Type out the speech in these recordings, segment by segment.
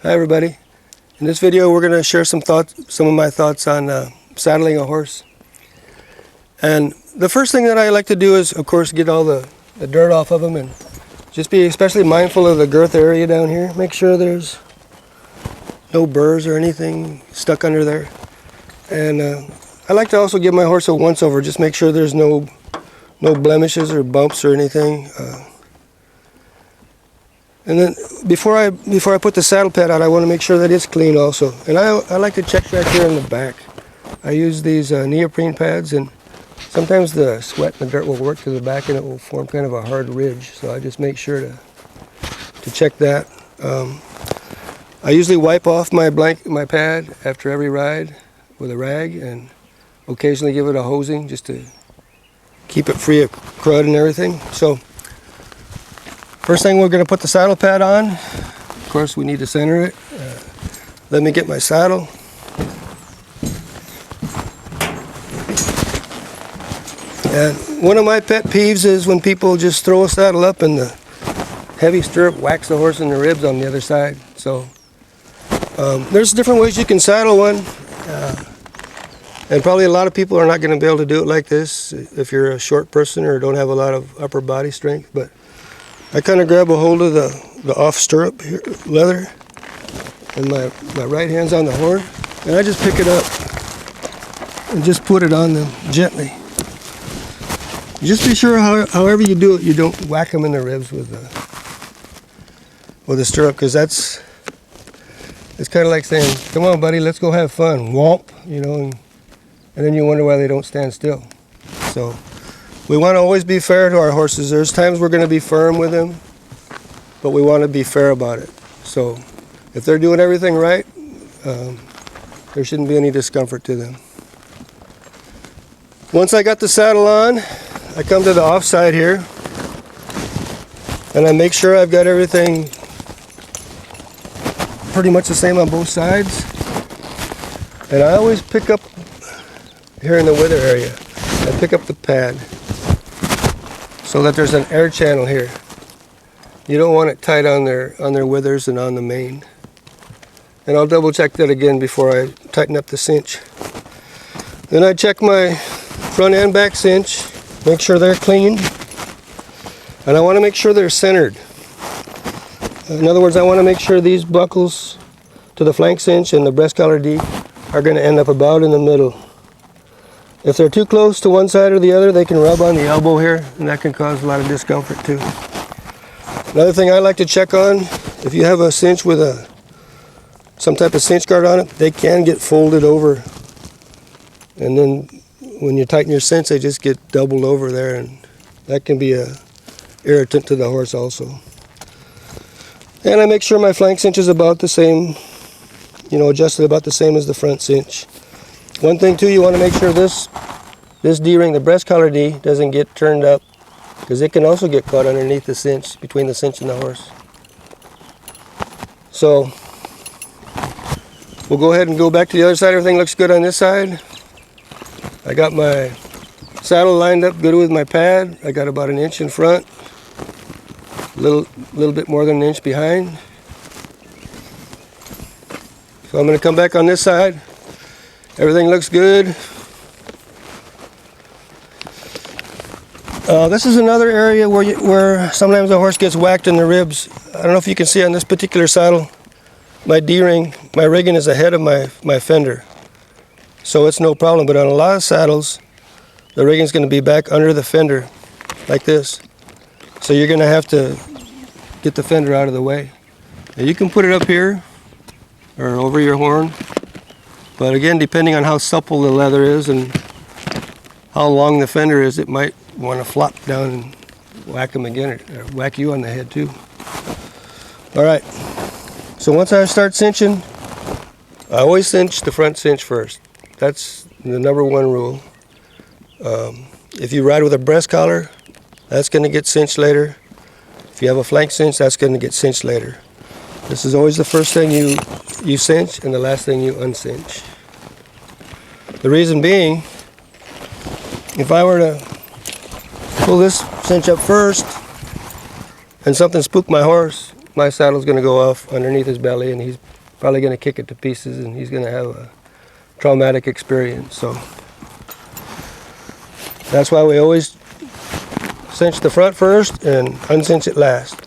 Hi everybody. In this video we're going to share some of my thoughts on saddling a horse. And the first thing that I like to do is, of course, get all the dirt off of them and just be especially mindful of the girth area down here. Make sure there's no burrs or anything stuck under there. And I like to also give my horse a once over, just make sure there's no blemishes or bumps or anything. And then before I put the saddle pad out, I want to make sure that it's clean also. And I like to check back here in the back. I use these neoprene pads, and sometimes the sweat and the dirt will work to the back and it will form kind of a hard ridge. So I just make sure to check that. I usually wipe off my pad after every ride with a rag, and occasionally give it a hosing just to keep it free of crud and everything. So first thing, we're going to put the saddle pad on. Of course, we need to center it. Let me get my saddle. And one of my pet peeves is when people just throw a saddle up and the heavy stirrup whacks the horse in the ribs on the other side. So there's different ways you can saddle one. And probably a lot of people are not going to be able to do it like this if you're a short person or don't have a lot of upper body strength. But I kind of grab a hold of the off stirrup here, leather, and my right hand's on the horn, and I just pick it up and just put it on them gently. Just be sure however you do it, you don't whack them in the ribs with the stirrup, because it's kind of like saying, "Come on, buddy, let's go have fun." Womp, you know, and then you wonder why they don't stand still. So we want to always be fair to our horses. There's times we're going to be firm with them, but we want to be fair about it. So if they're doing everything right, there shouldn't be any discomfort to them. Once I got the saddle on, I come to the off side here, and I make sure I've got everything pretty much the same on both sides. And I always pick up here in the wither area. I pick up the pad so that there's an air channel here. You don't want it tight on their withers and on the mane. And I'll double check that again before I tighten up the cinch. Then I check my front and back cinch, make sure they're clean. And I want to make sure they're centered. In other words, I want to make sure these buckles to the flank cinch and the breast collar D are going to end up about in the middle. If they're too close to one side or the other, they can rub on the elbow here, and that can cause a lot of discomfort too. Another thing I like to check on, if you have a cinch with some type of cinch guard on it, they can get folded over. And then when you tighten your cinch, they just get doubled over there, and that can be an irritant to the horse also. And I make sure my flank cinch is about the same, adjusted about the same as the front cinch. One thing too, you want to make sure this D-ring, the breast collar D, doesn't get turned up, because it can also get caught underneath the cinch, between the cinch and the horse. So we'll go ahead and go back to the other side. Everything looks good on this side. I got my saddle lined up good with my pad. I got about an inch in front, a little bit more than an inch behind. So I'm going to come back on this side. Everything looks good. This is another area where sometimes the horse gets whacked in the ribs. I don't know if you can see on this particular saddle, my D-ring, my rigging is ahead of my fender. So it's no problem, but on a lot of saddles, the rigging is going to be back under the fender, like this. So you're going to have to get the fender out of the way. And you can put it up here, or over your horn. But again, depending on how supple the leather is and how long the fender is, it might want to flop down and whack them again, or whack you on the head too. All right, so once I start cinching, I always cinch the front cinch first. That's the #1 rule. If you ride with a breast collar, that's going to get cinched later. If you have a flank cinch, that's going to get cinched later. This is always the first thing you cinch and the last thing you uncinch. The reason being, if I were to pull this cinch up first and something spooked my horse, my saddle's going to go off underneath his belly, and he's probably going to kick it to pieces, and he's going to have a traumatic experience. So that's why we always cinch the front first and uncinch it last.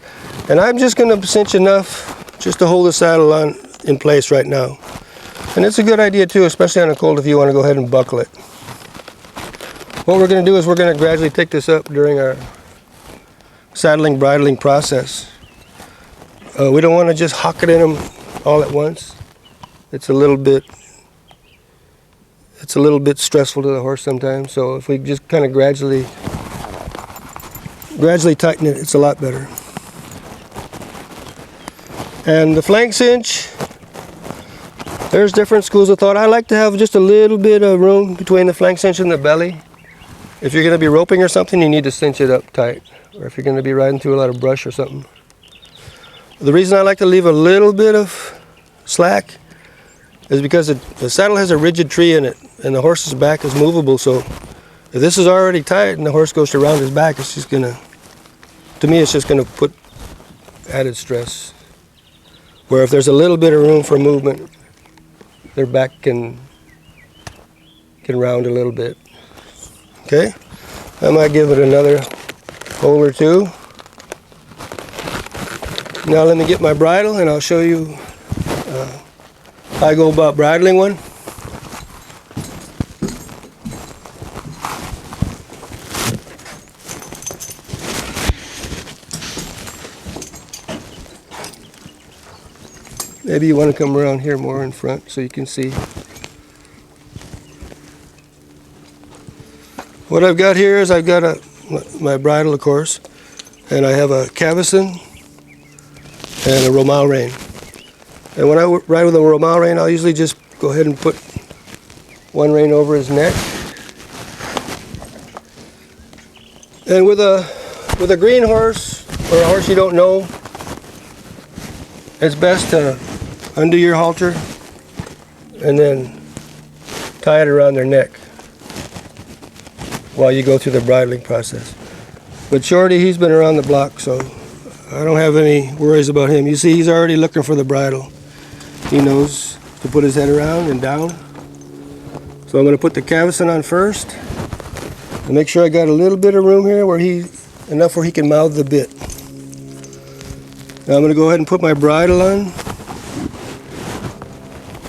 And I'm just going to cinch enough just to hold the saddle on in place right now. And it's a good idea too, especially on a cold, if you want to go ahead and buckle it. What we're going to do is we're going to gradually take this up during our saddling, bridling process. We don't want to just hock it in them all at once. It's a little bit stressful to the horse sometimes. So if we just kind of gradually tighten it, it's a lot better. And the flank cinch, there's different schools of thought. I like to have just a little bit of room between the flank cinch and the belly. If you're going to be roping or something, you need to cinch it up tight. Or if you're going to be riding through a lot of brush or something. The reason I like to leave a little bit of slack is because the saddle has a rigid tree in it, and the horse's back is movable. So if this is already tight and the horse goes around his back, it's just going to me, it's just going to put added stress. Where if there's a little bit of room for movement, their back can round a little bit. Okay, I might give it another hole or two. Now let me get my bridle and I'll show you how I go about bridling one. Maybe you want to come around here more in front so you can see. What I've got here is I've got my bridle, of course, and I have a cavesson and a romal rein. And when I ride with a romal rein, I'll usually just go ahead and put one rein over his neck. And with a green horse or a horse you don't know, it's best to undo your halter and then tie it around their neck while you go through the bridling process. But Shorty, he's been around the block, so I don't have any worries about him. You see, he's already looking for the bridle. He knows to put his head around and down. So I'm going to put the cavesson on first and make sure I got a little bit of room here enough where he can mouth the bit. Now I'm going to go ahead and put my bridle on.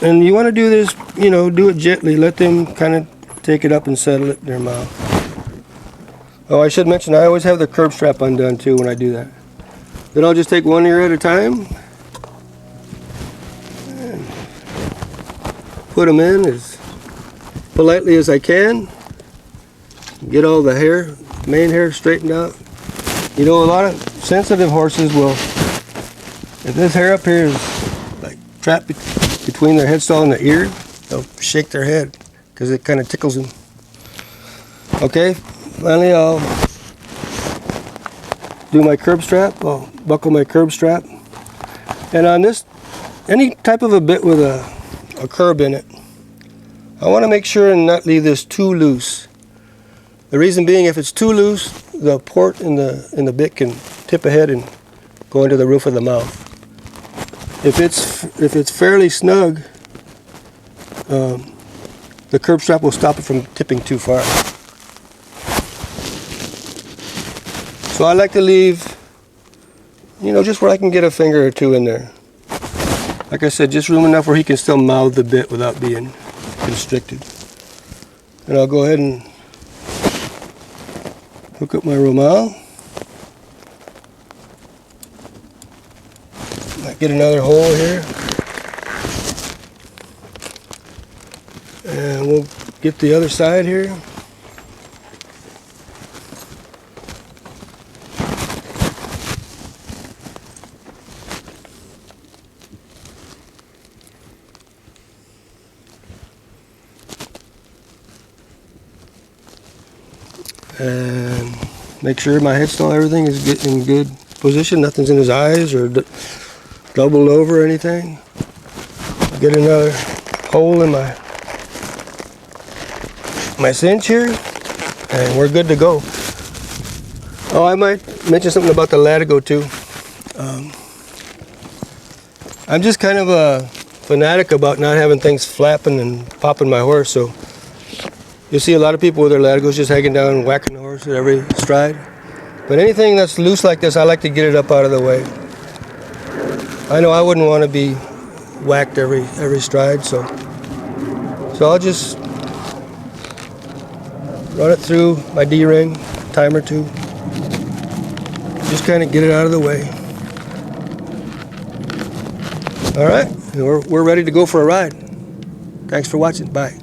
And you want to do this, do it gently. Let them kind of take it up and settle it in their mouth. Oh, I should mention, I always have the curb strap undone too when I do that. Then I'll just take one ear at a time. And put them in as politely as I can. Get all the hair, main hair straightened out. A lot of sensitive horses will, if this hair up here is like trapped between their headstall and their ear, they'll shake their head because it kind of tickles them. Okay, finally I'll do my curb strap. I'll buckle my curb strap. And on this, any type of a bit with a curb in it, I want to make sure and not leave this too loose. The reason being, if it's too loose, the port in the bit can tip ahead and go into the roof of the mouth. If it's fairly snug, the curb strap will stop it from tipping too far. So I like to leave, just where I can get a finger or two in there. Like I said, just room enough where he can still mouth the bit without being constricted. And I'll go ahead and hook up my romal. Might get another hole here. And we'll get the other side here. And make sure my headstall, everything is in good position. Nothing's in his eyes or doubled over or anything. Get another hole in my cinch here, and we're good to go. Oh, I might mention something about the Latigo too. I'm just kind of a fanatic about not having things flapping and popping my horse, so you'll see a lot of people with their Latigos just hanging down and whacking the horse at every stride. But anything that's loose like this, I like to get it up out of the way. I know I wouldn't want to be whacked every stride, so I'll just run it through my D-ring, time or two. Just kind of get it out of the way. All right, we're ready to go for a ride. Thanks for watching. Bye.